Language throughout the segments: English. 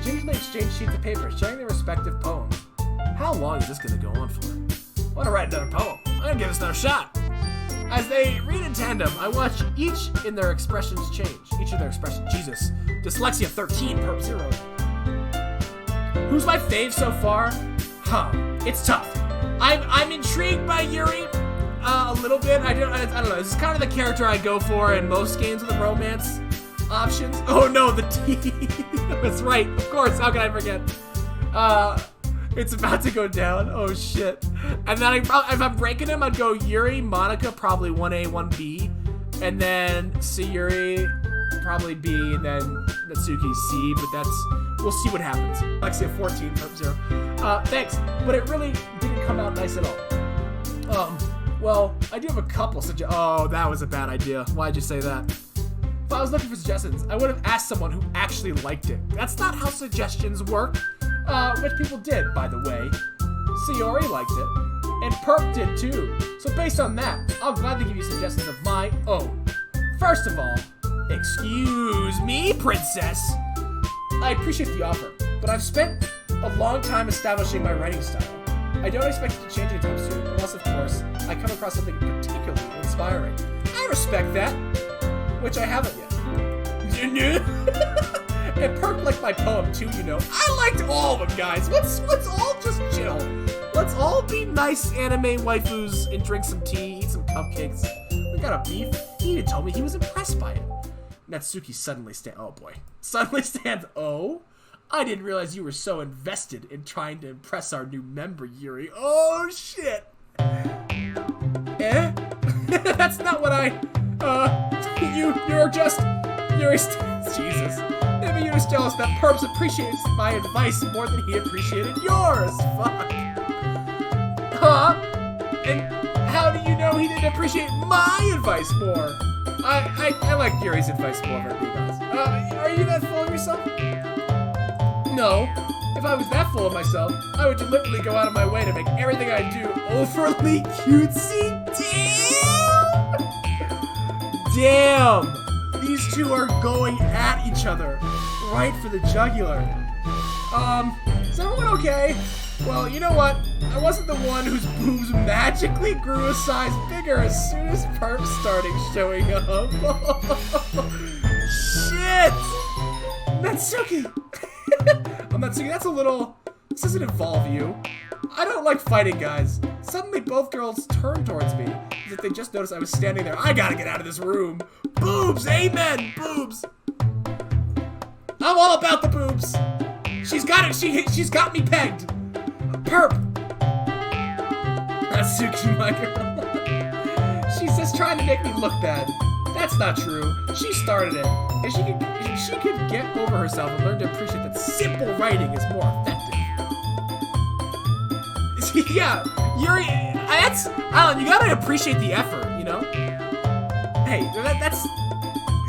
gingerly exchange sheets of paper, sharing their respective poems. How long is this gonna go on for? I want to write another poem. I'm gonna give this another shot. As they read in tandem, I watch each of their expressions change. Jesus. Dyslexia 13, Purp 0. Who's my fave so far? It's tough. I'm intrigued by Yuri a little bit. I don't know. This is kind of the character I go for in most games with the romance options. Oh no, the T. That's right. Of course. How can I forget? It's about to go down. Oh shit. And then if I'm breaking them, I'd go Yuri, Monica, probably 1A, 1B. And then Sayuri, probably B. And then Natsuki C. But we'll see what happens. Dyslexia 14, Purp 0. Thanks. But it really didn't come out nice at all. Well, I do have a couple suggestions. Oh, that was a bad idea. Why'd you say that? If I was looking for suggestions, I would have asked someone who actually liked it. That's not how suggestions work. Which people did, by the way. Sayori liked it, and Purp did too. So based on that, I'll gladly give you suggestions of my own. First of all, excuse me, princess. I appreciate the offer, but I've spent a long time establishing my writing style. I don't expect it to change anytime soon, unless, of course, I come across something particularly inspiring. I respect that, which I haven't yet. And Purp liked my poem too, you know. I liked all of them, guys. Let's all just chill. Let's all be nice anime waifus and drink some tea, eat some cupcakes. We got a beef. He even told me he was impressed by it. Natsuki suddenly stands. Oh, I didn't realize you were so invested in trying to impress our new member, Yuri. Oh shit. That's not what Yuri stands. Jesus. Maybe you're just jealous that Purps appreciates my advice more than he appreciated yours. Fuck. Huh? And how do you know he didn't appreciate my advice more? I like Yuri's advice more, if I'm being honest. Are you that full of yourself? No. If I was that full of myself, I would deliberately go out of my way to make everything I do overly cutesy. Damn! These two are going at each other. Right for the jugular. Is everyone okay? Well, you know what? I wasn't the one whose boobs magically grew a size bigger as soon as Purp started showing up. Shit! Natsuki! Natsuki, that's a little... This doesn't involve you. I don't like fighting guys. Suddenly both girls turned towards me, as if they just noticed I was standing there. I gotta get out of this room. Boobs! Amen! Boobs! I'm all about the boobs. She's got it. She's got me pegged. Purp. Natsuki, my girl. She's just trying to make me look bad. That's not true. She started it. If she could get over herself and learn to appreciate that simple writing is more effective. Yeah, Yuri, Alan, you gotta appreciate the effort, you know? Hey, that's...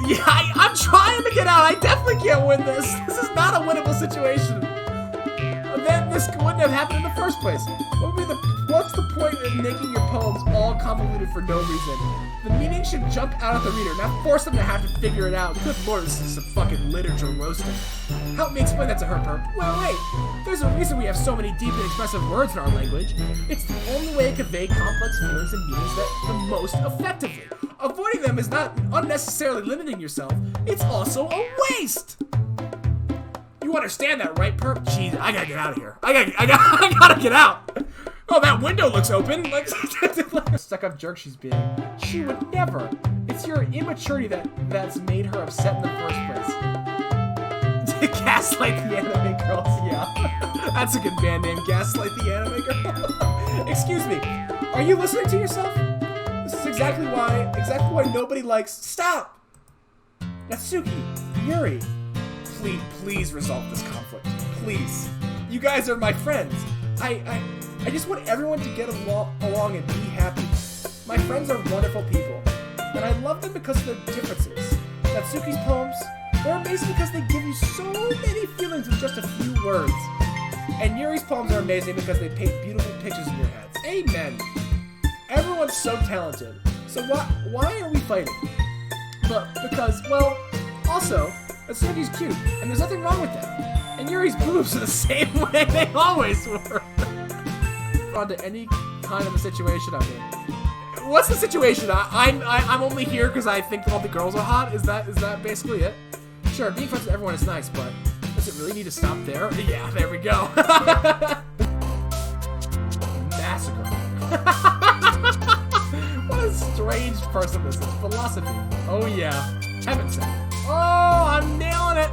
Yeah, I'm trying to get out. I definitely can't win this. This is not a winnable situation. Then this wouldn't have happened in the first place. What's the point of making your poems all convoluted for no reason? The meaning should jump out at the reader, not force them to have to figure it out. Good lord, this is some fucking literature roasting. Help me explain that to her, Purp. Well, wait. There's a reason we have so many deep and expressive words in our language. It's the only way to convey complex feelings and meanings the most effectively. Avoiding them is not unnecessarily limiting yourself. It's also a waste. You understand that, right, Purp? Jeez, I gotta get out of here. I gotta get out. Oh, that window looks open. Like stuck-up jerk she's being. She would never. It's your immaturity that's made her upset in the first place. Gaslight the Anime Girls, yeah. That's a good band name, Gaslight the Anime Girl. Excuse me, are you listening to yourself? This is exactly why nobody likes... Stop! Natsuki, Yuri, please resolve this conflict. Please. You guys are my friends. I just want everyone to get along and be happy. My friends are wonderful people, and I love them because of their differences. Natsuki's poems, they're amazing because they give you so many feelings with just a few words. And Yuri's poems are amazing because they paint beautiful pictures in your heads. Amen. Everyone's so talented. So why are we fighting? But because, well, also, Natsuki's cute, and there's nothing wrong with that. And Yuri's boobs are the same way they always were. Onto any kind of a situation I'm in. What's the situation? I'm only here because I think all the girls are hot. Is that basically it? Sure, being friends with everyone is nice, but does it really need to stop there? Yeah, there we go. Massacre. What a strange person this is. Philosophy. Oh yeah. Heaven sent. Oh, I'm nailing it.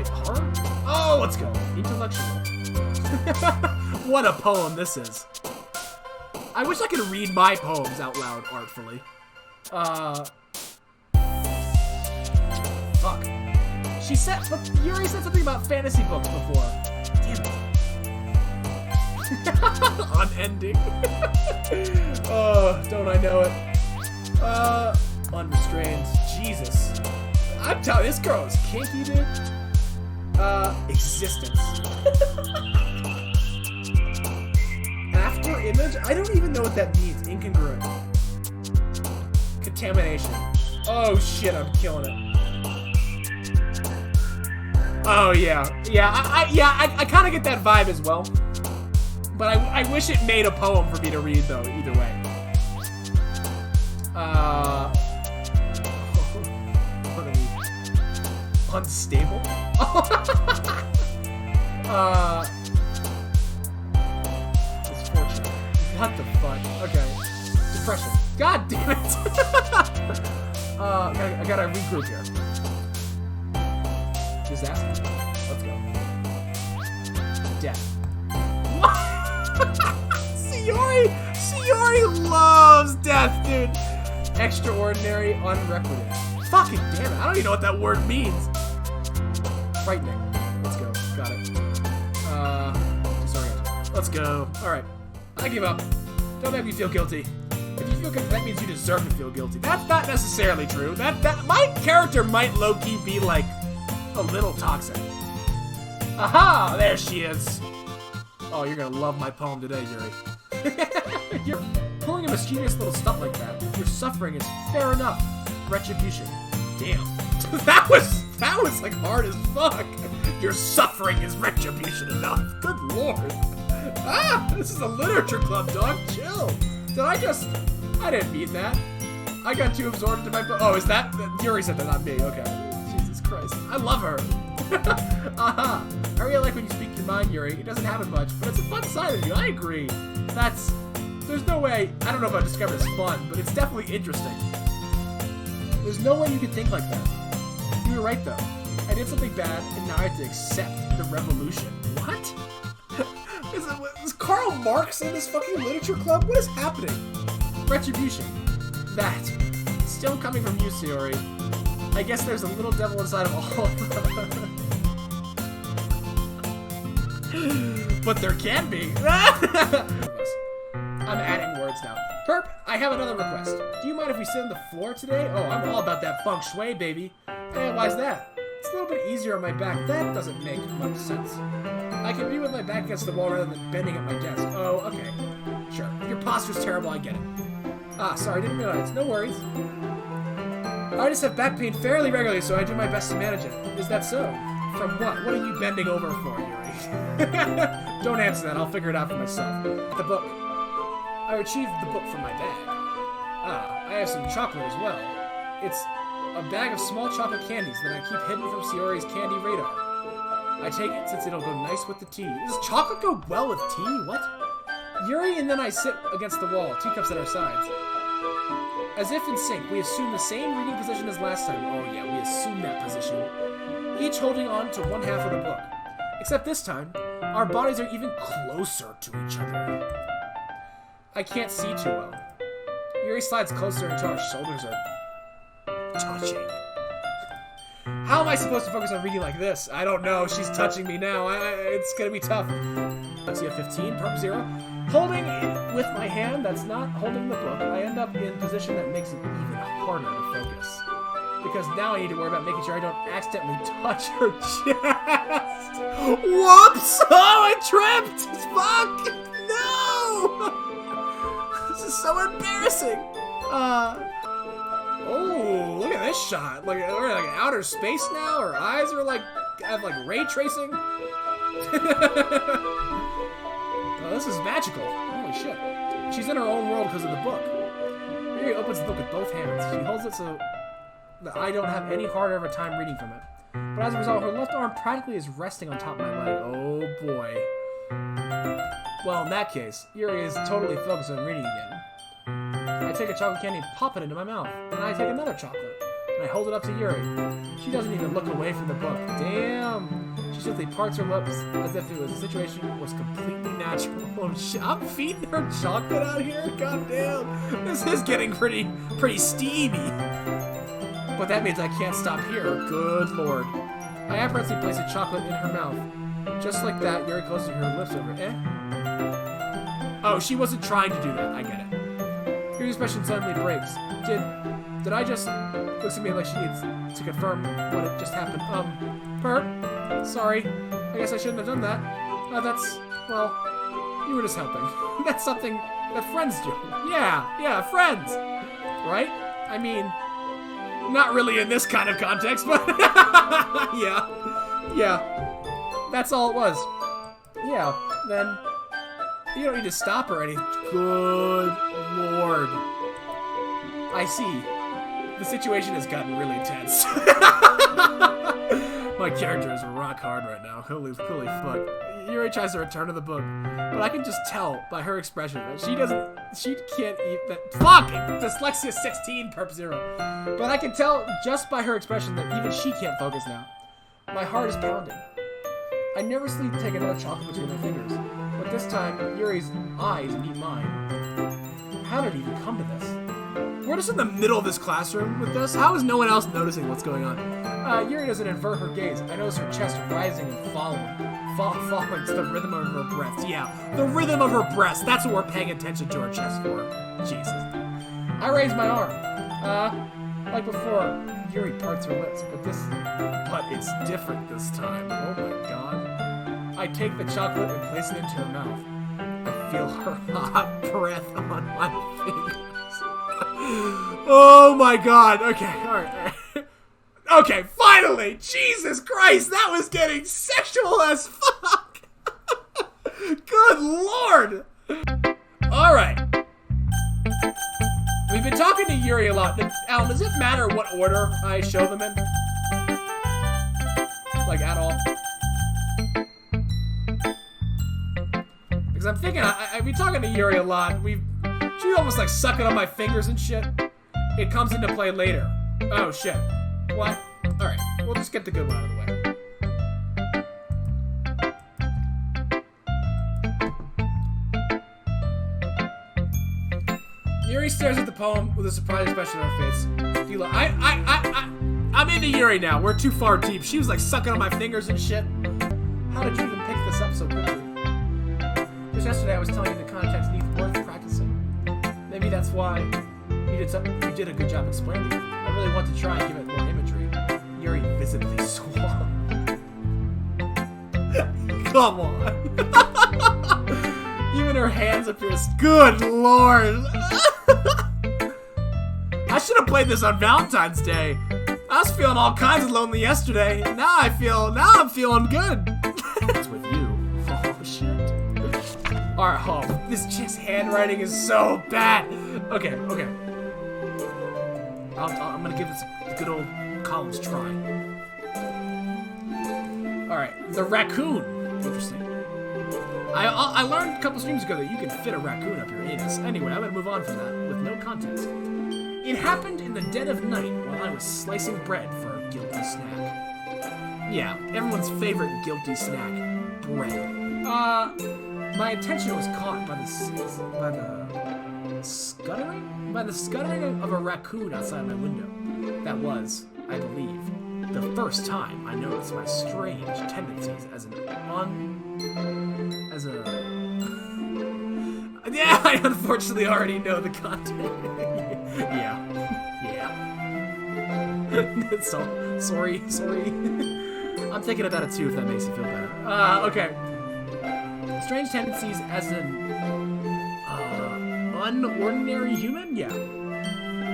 Horror? Oh, let's go. Intellectual. What a poem this is. I wish I could read my poems out loud artfully. Fuck. But Yuri said something about fantasy books before. Damn it. Unending. Oh, don't I know it. Unrestrained. Jesus. I'm telling you, this girl is kinky, dude. Existence. After image? I don't even know what that means. Incongruent. Contamination. Oh shit, I'm killing it. Oh yeah. Yeah, I kind of get that vibe as well. But I wish it made a poem for me to read, though, either way. What are we? Unstable? Misfortune. What the fuck? Okay. Depression. God damn it! I gotta regroup here. Disaster. Let's go. Death. Sayori loves death, dude. Extraordinary, unrequited. Fucking damn it! I don't even know what that word means. Frightening. Let's go. Got it. Disoriented. Let's go. All right. I give up. Don't make me feel guilty. If you feel guilty, that means you deserve to feel guilty. That's not necessarily true. That my character might low-key be like a little toxic. Aha! There she is. Oh, you're gonna love my poem today, Yuri. You're pulling a mischievous little stuff like that. Your suffering is fair enough. Retribution. Damn. that was like hard as fuck. Your suffering is retribution enough. Good lord. Ah, this is a literature club, dog. Chill. I didn't mean that. I got too absorbed into my oh, is that? Yuri said that, not me. Okay. Jesus Christ. I love her. Aha. I really like when you speak your mind, Yuri. It doesn't happen much, but it's a fun side of you. I agree. There's no way, I don't know if I discovered it's fun, but it's definitely interesting. There's no way you could think like that. You were right, though. I did something bad, and now I have to accept the revolution. What? Is Karl Marx in this fucking literature club? What is happening? Retribution. That. Still coming from you, Sayori. I guess there's a little devil inside of all of them. But there can be. I'm adding words now. Purp, I have another request. Do you mind if we sit on the floor today? Oh, I'm all about that feng shui, baby. Hey, why's that? It's a little bit easier on my back. That doesn't make much sense. I can be with my back against the wall rather than bending at my desk. Oh, okay. Sure. If your posture's terrible, I get it. Ah, sorry, didn't realize. No worries. I just have back pain fairly regularly, so I do my best to manage it. Is that so? From what? What are you bending over for, Yuri? Don't answer that. I'll figure it out for myself. The book. I retrieved the book from my bag. Ah, I have some chocolate as well. It's a bag of small chocolate candies that I keep hidden from Sayori's candy radar. I take it since it'll go nice with the tea. Does chocolate go well with tea? What? Yuri and then I sit against the wall, teacups at our sides. As if in sync, we assume the same reading position as last time. Oh yeah, we assume that position. Each holding on to one half of the book. Except this time, our bodies are even closer to each other. I can't see too well. Yuri slides closer until our shoulders are touching. How am I supposed to focus on reading like this? I don't know. She's touching me now. It's gonna be tough. Let's see, a 15, Purp 0. Holding it with my hand that's not holding the book, I end up in a position that makes it even harder to focus. Because now I need to worry about making sure I don't accidentally touch her chest. Whoops! Oh, I tripped! Fuck! No! This is so embarrassing. Oh, look at this shot. Like, we're like outer space now. Her eyes are like, have like ray tracing. Oh, this is magical. Holy shit. She's in her own world because of the book. Mary opens the book with both hands. She holds it so that I don't have any harder of a time reading from it. But as a result, her left arm practically is resting on top of my leg. Oh boy. Well, in that case, Yuri is totally focused on reading again. I take a chocolate candy and pop it into my mouth. Then I take another chocolate, and I hold it up to Yuri. She doesn't even look away from the book. Damn! She simply parts her lips as if the situation was completely natural. Oh, shit. I'm feeding her chocolate out here? God damn. This is getting pretty steamy. But that means I can't stop here. Good lord. I apparently place a chocolate in her mouth. Just like that, Yuri closes her lips over. Oh, she wasn't trying to do that. I get it. Yuri's expression suddenly breaks. Did I just... Looks at me like she needs to confirm what had just happened. Purp? Sorry. I guess I shouldn't have done that. That's... Well, you were just helping. That's something that friends do. Yeah, friends. Right? I mean... Not really in this kind of context, but... Yeah. That's all it was. Yeah, then... You don't need to stop or anything. Good lord. I see. The situation has gotten really tense. My character is rock hard right now. Holy fuck. Yuri tries to return to the book, but I can just tell by her expression that she can't even... Fuck! Dyslexia 16, Purp 0. But I can tell just by her expression that even she can't focus now. My heart is pounding. I nervously take another chocolate between my fingers, but this time, Yuri's eyes meet mine. How did it even come to this? We're just in the middle of this classroom with this? How is no one else noticing what's going on? Yuri doesn't invert her gaze. I notice her chest rising and falling to the rhythm of her breaths. Yeah, the rhythm of her breaths. That's what we're paying attention to her chest for. Jesus. I raise my arm. Like before, Yuri parts her lips, but it's different this time. Oh my god. I take the chocolate and place it into her mouth. I feel her hot breath on my fingers. Oh my god. Okay, alright. Okay, finally! Jesus Christ, that was getting sexual as fuck! Good lord! Alright. We've been talking to Yuri a lot. Alan, does it matter what order I show them in? Like, at all? Because I'm thinking, I've been talking to Yuri a lot. She's almost like sucking on my fingers and shit. It comes into play later. Oh, shit. What? Alright, we'll just get the good one out of the way. Yuri stares at the poem with a surprised expression on her face. I'm into Yuri now. We're too far deep. She was like sucking on my fingers and shit. How did you even pick this up so quickly? Just yesterday I was telling you the context needs worth practicing. Maybe that's why you did a good job explaining it. I really want to try and give it more imagery. Yuri visibly swung. Come on. Even her hands appear. Good lord. I should have played this on Valentine's Day. I was feeling all kinds of lonely yesterday. Now I'm feeling good. It's with you. Oh shit. Alright, oh, this chick's handwriting is so bad. Okay. I'm gonna give this a good old columns try. Alright, the raccoon. Interesting. I learned a couple streams ago that you can fit a raccoon up your anus. Anyway, I'm gonna move on from that with no context. It happened in the dead of night while I was slicing bread for a guilty snack. Yeah, everyone's favorite guilty snack, bread. My attention was caught by the scuttering of a raccoon outside my window. That was, I believe, the first time I noticed my strange tendencies Yeah, I unfortunately already know the content. Yeah. Sorry. I'm thinking about it too, if that makes you feel better. Okay. Strange tendencies as an unordinary human? Yeah.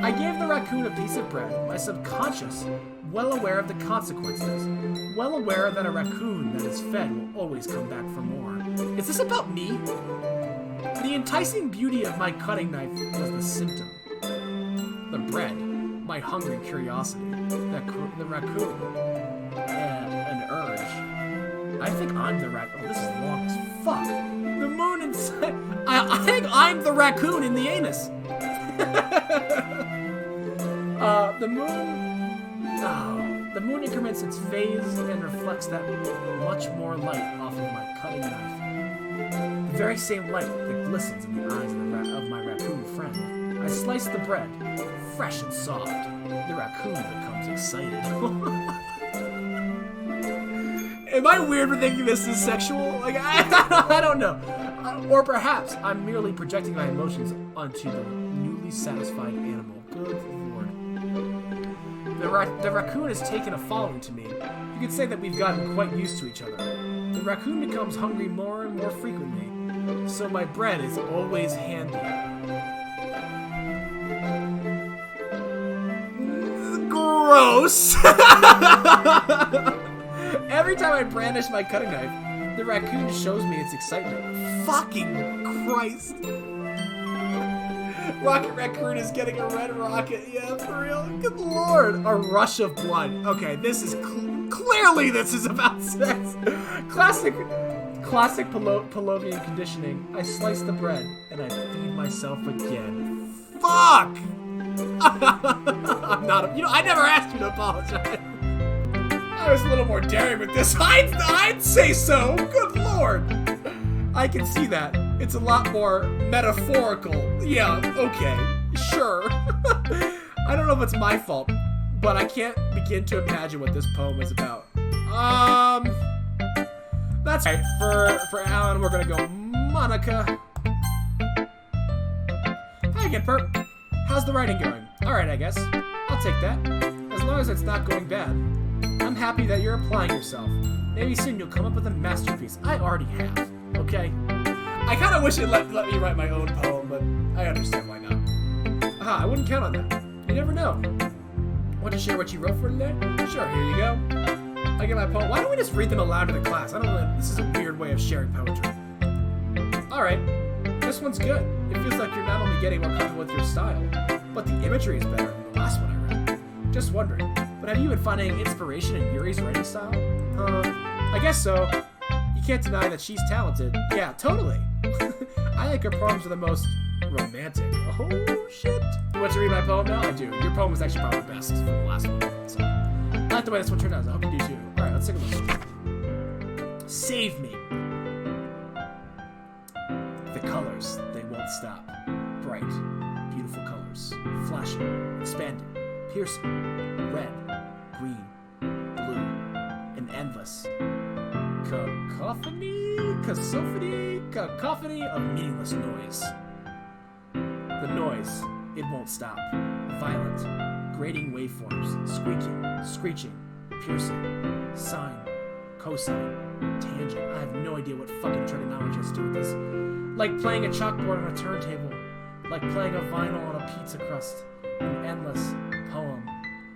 I gave the raccoon a piece of bread, my subconscious, well aware of the consequences, well aware that a raccoon that is fed will always come back for more. Is this about me? The enticing beauty of my cutting knife was the symptom. The bread, my hungry curiosity, the raccoon, an urge. I think I'm the raccoon. Oh, this is long as fuck. The moon inside. I think I'm the raccoon in the anus. The moon increments its phase and reflects that much more light off of my cutting knife. The very same light that glistens in the eyes of my raccoon friend. I slice the bread, fresh and soft. The raccoon becomes excited. Am I weird for thinking this is sexual? Like, I don't know. Or perhaps I'm merely projecting my emotions onto the newly satisfied animal. Good lord. The raccoon has taken a following to me. You could say that we've gotten quite used to each other. The raccoon becomes hungry more and more frequently, so my bread is always handy. Gross! Every time I brandish my cutting knife, the raccoon shows me its excitement. Fucking Christ! Rocket Raccoon is getting a red rocket. Yeah, for real. Good lord. A rush of blood. Okay, this is clearly this is about sex. Classic Pavlovian conditioning. I slice the bread and I feed myself again. Fuck! I'm not. I never asked you to apologize. I was a little more daring with this. I'd say so. Good lord. I can see that. It's a lot more metaphorical. Yeah, okay, sure. I don't know if it's my fault, but I can't begin to imagine what this poem is about. That's right. For Alan, we're gonna go Monica. Hi again, Purp. How's the writing going? Alright, I guess. I'll take that. As long as it's not going bad. I'm happy that you're applying yourself. Maybe soon you'll come up with a masterpiece. I already have. Okay? I kind of wish it let me write my own poem, but I understand why not. Aha, I wouldn't count on that. You never know. Want to share what you wrote for today? Sure, here you go. I get my poem. Why don't we just read them aloud to the class? I don't know. This is a weird way of sharing poetry. Alright, this one's good. It feels like you're not only getting more comfortable with your style, but the imagery is better than the last one I read. Just wondering, but have you been finding inspiration in Yuri's writing style? I guess so. You can't deny that she's talented. Yeah, totally. I think her poems are the most romantic. Oh, shit. You want to read my poem now? I do. Your poem was actually probably best from the last one. So, I like the way this one turned out. I hope you do too. Alright, let's take a look. Save me. The colors, they won't stop. Bright, beautiful colors. Flashing, expanding, piercing. Red, green, blue, and endless. Cacophony of meaningless noise. The noise, it won't stop. Violent, grating waveforms, squeaking, screeching, piercing, sine, cosine, tangent. I have no idea what fucking trigonometry has to do with this. Like playing a chalkboard on a turntable. Like playing a vinyl on a pizza crust. An endless poem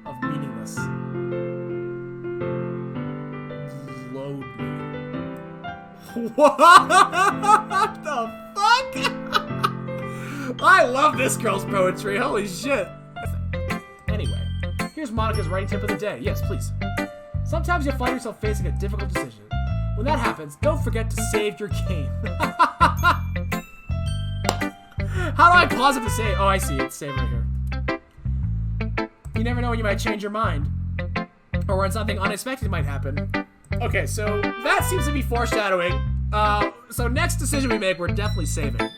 of meaningless. Load me. What the fuck? I love this girl's poetry. Holy shit. Anyway, here's Monica's writing tip of the day. Yes, please. Sometimes you'll find yourself facing a difficult decision. When that happens, don't forget to save your game. How do I pause it to save? Oh, I see. It's saved right here. You never know when you might change your mind. Or when something unexpected might happen. Okay, so that seems to be foreshadowing. So next decision we make, we're definitely saving.